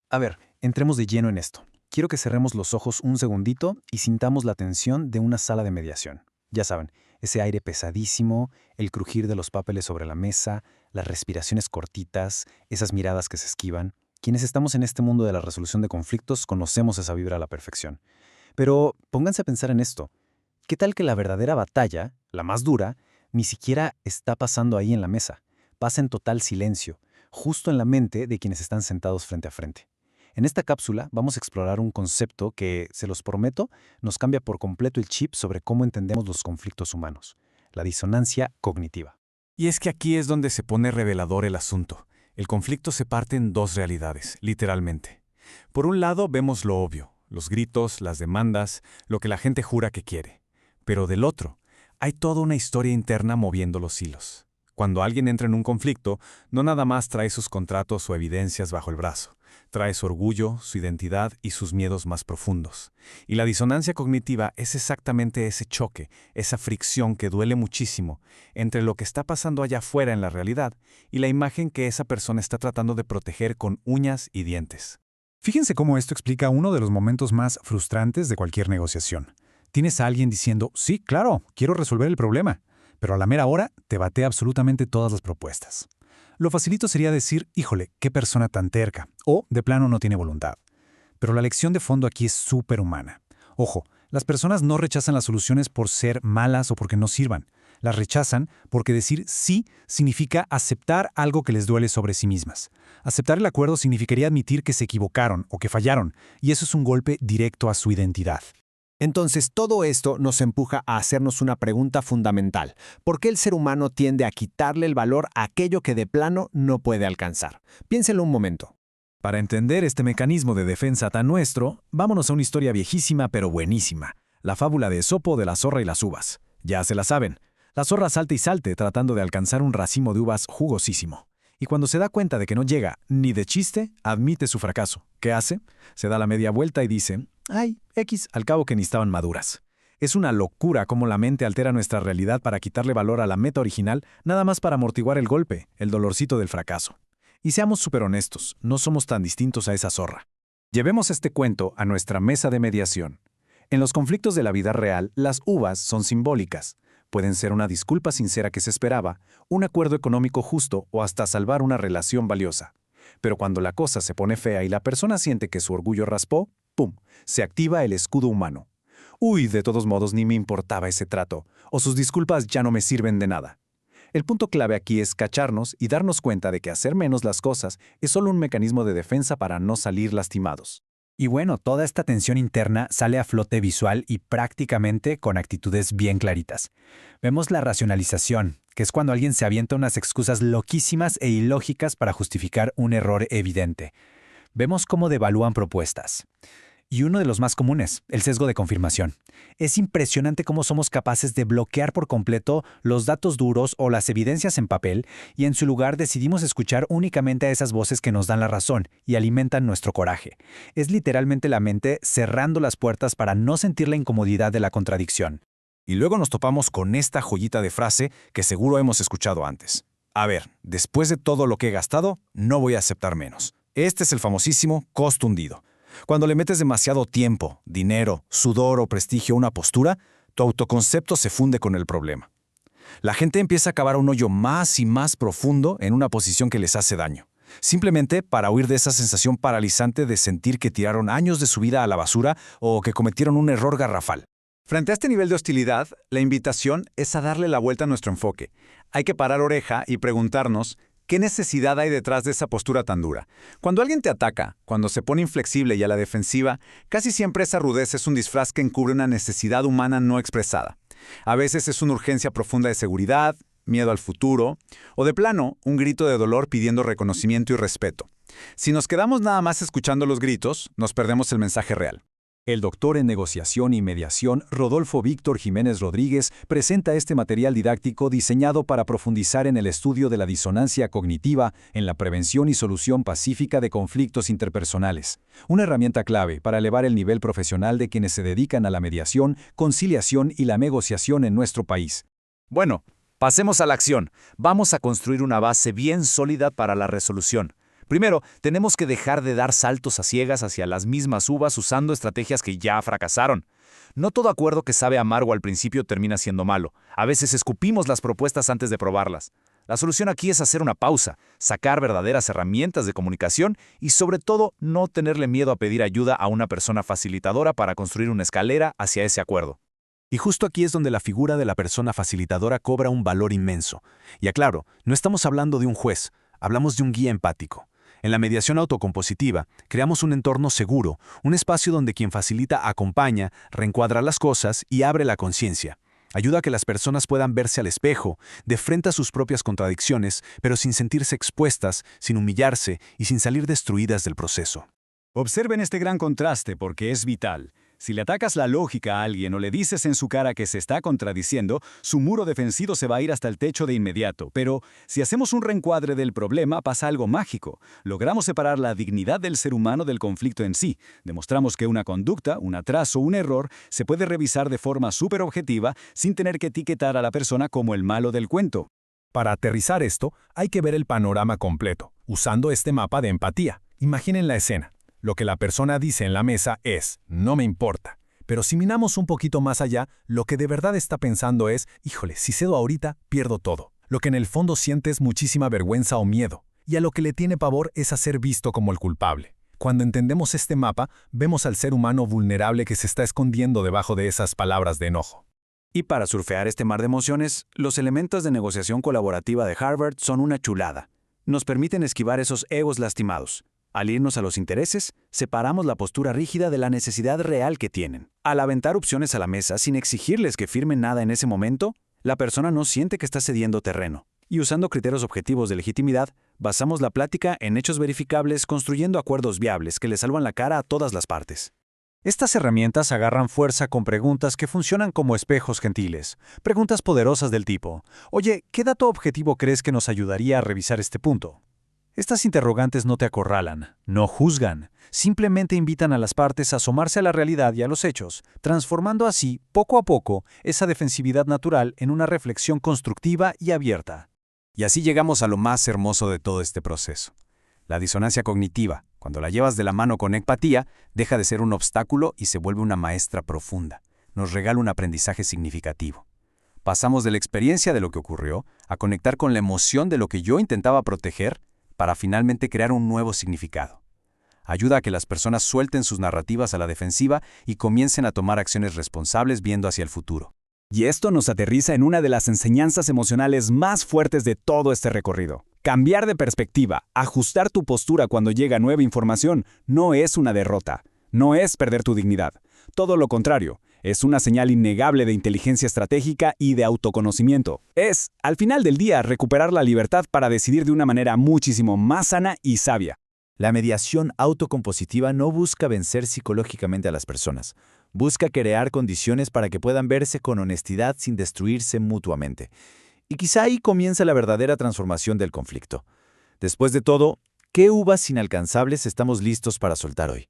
A ver, entremos de lleno en esto. Quiero que cerremos los ojos un segundito y sintamos la tensión de una sala de mediación. Ya saben, ese aire pesadísimo, el crujir de los papeles sobre la mesa, las respiraciones cortitas, esas miradas que se esquivan. Quienes estamos en este mundo de la resolución de conflictos conocemos esa vibra a la perfección. Pero pónganse a pensar en esto. ¿Qué tal que la verdadera batalla, la más dura, ni siquiera está pasando ahí en la mesa? Pasa en total silencio, justo en la mente de quienes están sentados frente a frente. En esta cápsula vamos a explorar un concepto que, se los prometo, nos cambia por completo el chip sobre cómo entendemos los conflictos humanos, la disonancia cognitiva. Y es que aquí es donde se pone revelador el asunto. El conflicto se parte en dos realidades, literalmente. Por un lado vemos lo obvio, los gritos, las demandas, lo que la gente jura que quiere. Pero del otro, hay toda una historia interna moviendo los hilos. Cuando alguien entra en un conflicto, no nada más trae sus contratos o evidencias bajo el brazo. Trae su orgullo, su identidad y sus miedos más profundos. Y la disonancia cognitiva es exactamente ese choque, esa fricción que duele muchísimo entre lo que está pasando allá afuera en la realidad y la imagen que esa persona está tratando de proteger con uñas y dientes. Fíjense cómo esto explica uno de los momentos más frustrantes de cualquier negociación. Tienes a alguien diciendo, sí, claro, quiero resolver el problema, pero a la mera hora te batea absolutamente todas las propuestas. Lo facilito sería decir, híjole, qué persona tan terca, o de plano no tiene voluntad. Pero la lección de fondo aquí es súper humana. Ojo, las personas no rechazan las soluciones por ser malas o porque no sirvan. Las rechazan porque decir sí significa aceptar algo que les duele sobre sí mismas. Aceptar el acuerdo significaría admitir que se equivocaron o que fallaron, y eso es un golpe directo a su identidad. Entonces, todo esto nos empuja a hacernos una pregunta fundamental. ¿Por qué el ser humano tiende a quitarle el valor a aquello que de plano no puede alcanzar? Piénsenlo un momento. Para entender este mecanismo de defensa tan nuestro, vámonos a una historia viejísima pero buenísima. La fábula de Esopo de la zorra y las uvas. Ya se la saben. La zorra salta y salte tratando de alcanzar un racimo de uvas jugosísimo. Y cuando se da cuenta de que no llega ni de chiste, admite su fracaso. ¿Qué hace? Se da la media vuelta y dice, ¡ay, X, al cabo que ni estaban maduras! Es una locura cómo la mente altera nuestra realidad para quitarle valor a la meta original, nada más para amortiguar el golpe, el dolorcito del fracaso. Y seamos súper honestos, no somos tan distintos a esa zorra. Llevemos este cuento a nuestra mesa de mediación. En los conflictos de la vida real, las uvas son simbólicas. Pueden ser una disculpa sincera que se esperaba, un acuerdo económico justo o hasta salvar una relación valiosa. Pero cuando la cosa se pone fea y la persona siente que su orgullo raspó, ¡pum!, se activa el escudo humano. Uy, de todos modos ni me importaba ese trato, o sus disculpas ya no me sirven de nada. El punto clave aquí es cacharnos y darnos cuenta de que hacer menos las cosas es solo un mecanismo de defensa para no salir lastimados. Y bueno, toda esta tensión interna sale a flote visual y prácticamente con actitudes bien claritas. Vemos la racionalización, que es cuando alguien se avienta unas excusas loquísimas e ilógicas para justificar un error evidente. Vemos cómo devalúan propuestas. Y uno de los más comunes, el sesgo de confirmación. Es impresionante cómo somos capaces de bloquear por completo los datos duros o las evidencias en papel y en su lugar decidimos escuchar únicamente a esas voces que nos dan la razón y alimentan nuestro coraje. Es literalmente la mente cerrando las puertas para no sentir la incomodidad de la contradicción. Y luego nos topamos con esta joyita de frase que seguro hemos escuchado antes. A ver, después de todo lo que he gastado, no voy a aceptar menos. Este es el famosísimo costo hundido. Cuando le metes demasiado tiempo, dinero, sudor o prestigio a una postura, tu autoconcepto se funde con el problema. La gente empieza a cavar un hoyo más y más profundo en una posición que les hace daño, simplemente para huir de esa sensación paralizante de sentir que tiraron años de su vida a la basura o que cometieron un error garrafal. Frente a este nivel de hostilidad, la invitación es a darle la vuelta a nuestro enfoque. Hay que parar oreja y preguntarnos, ¿qué necesidad hay detrás de esa postura tan dura? Cuando alguien te ataca, cuando se pone inflexible y a la defensiva, casi siempre esa rudeza es un disfraz que encubre una necesidad humana no expresada. A veces es una urgencia profunda de seguridad, miedo al futuro, o de plano, un grito de dolor pidiendo reconocimiento y respeto. Si nos quedamos nada más escuchando los gritos, nos perdemos el mensaje real. El doctor en negociación y mediación, Rodolfo Víctor Jiménez Rodríguez, presenta este material didáctico diseñado para profundizar en el estudio de la disonancia cognitiva en la prevención y solución pacífica de conflictos interpersonales, una herramienta clave para elevar el nivel profesional de quienes se dedican a la mediación, conciliación y la negociación en nuestro país. Bueno, pasemos a la acción. Vamos a construir una base bien sólida para la resolución. Primero, tenemos que dejar de dar saltos a ciegas hacia las mismas uvas usando estrategias que ya fracasaron. No todo acuerdo que sabe amargo al principio termina siendo malo. A veces escupimos las propuestas antes de probarlas. La solución aquí es hacer una pausa, sacar verdaderas herramientas de comunicación y sobre todo no tenerle miedo a pedir ayuda a una persona facilitadora para construir una escalera hacia ese acuerdo. Y justo aquí es donde la figura de la persona facilitadora cobra un valor inmenso. Y aclaro, no estamos hablando de un juez, hablamos de un guía empático. En la mediación autocompositiva, creamos un entorno seguro, un espacio donde quien facilita acompaña, reencuadra las cosas y abre la conciencia. Ayuda a que las personas puedan verse al espejo, de frente a sus propias contradicciones, pero sin sentirse expuestas, sin humillarse y sin salir destruidas del proceso. Observen este gran contraste porque es vital. Si le atacas la lógica a alguien o le dices en su cara que se está contradiciendo, su muro defensivo se va a ir hasta el techo de inmediato. Pero si hacemos un reencuadre del problema, pasa algo mágico. Logramos separar la dignidad del ser humano del conflicto en sí. Demostramos que una conducta, un atraso, un error, se puede revisar de forma súper objetiva sin tener que etiquetar a la persona como el malo del cuento. Para aterrizar esto, hay que ver el panorama completo, usando este mapa de empatía. Imaginen la escena. Lo que la persona dice en la mesa es, no me importa. Pero si miramos un poquito más allá, lo que de verdad está pensando es, híjole, si cedo ahorita, pierdo todo. Lo que en el fondo siente es muchísima vergüenza o miedo. Y a lo que le tiene pavor es a ser visto como el culpable. Cuando entendemos este mapa, vemos al ser humano vulnerable que se está escondiendo debajo de esas palabras de enojo. Y para surfear este mar de emociones, los elementos de negociación colaborativa de Harvard son una chulada. Nos permiten esquivar esos egos lastimados. Al irnos a los intereses, separamos la postura rígida de la necesidad real que tienen. Al aventar opciones a la mesa sin exigirles que firmen nada en ese momento, la persona no siente que está cediendo terreno. Y usando criterios objetivos de legitimidad, basamos la plática en hechos verificables construyendo acuerdos viables que le salvan la cara a todas las partes. Estas herramientas agarran fuerza con preguntas que funcionan como espejos gentiles. Preguntas poderosas del tipo, oye, ¿qué dato objetivo crees que nos ayudaría a revisar este punto? Estas interrogantes no te acorralan, no juzgan, simplemente invitan a las partes a asomarse a la realidad y a los hechos, transformando así, poco a poco, esa defensividad natural en una reflexión constructiva y abierta. Y así llegamos a lo más hermoso de todo este proceso. La disonancia cognitiva, cuando la llevas de la mano con empatía, deja de ser un obstáculo y se vuelve una maestra profunda. Nos regala un aprendizaje significativo. Pasamos de la experiencia de lo que ocurrió a conectar con la emoción de lo que yo intentaba proteger para finalmente crear un nuevo significado. Ayuda a que las personas suelten sus narrativas a la defensiva y comiencen a tomar acciones responsables viendo hacia el futuro. Y esto nos aterriza en una de las enseñanzas emocionales más fuertes de todo este recorrido. Cambiar de perspectiva, ajustar tu postura cuando llega nueva información, no es una derrota, no es perder tu dignidad. Todo lo contrario, es una señal innegable de inteligencia estratégica y de autoconocimiento. Es, al final del día, recuperar la libertad para decidir de una manera muchísimo más sana y sabia. La mediación autocompositiva no busca vencer psicológicamente a las personas. Busca crear condiciones para que puedan verse con honestidad sin destruirse mutuamente. Y quizá ahí comienza la verdadera transformación del conflicto. Después de todo, ¿qué uvas inalcanzables estamos listos para soltar hoy?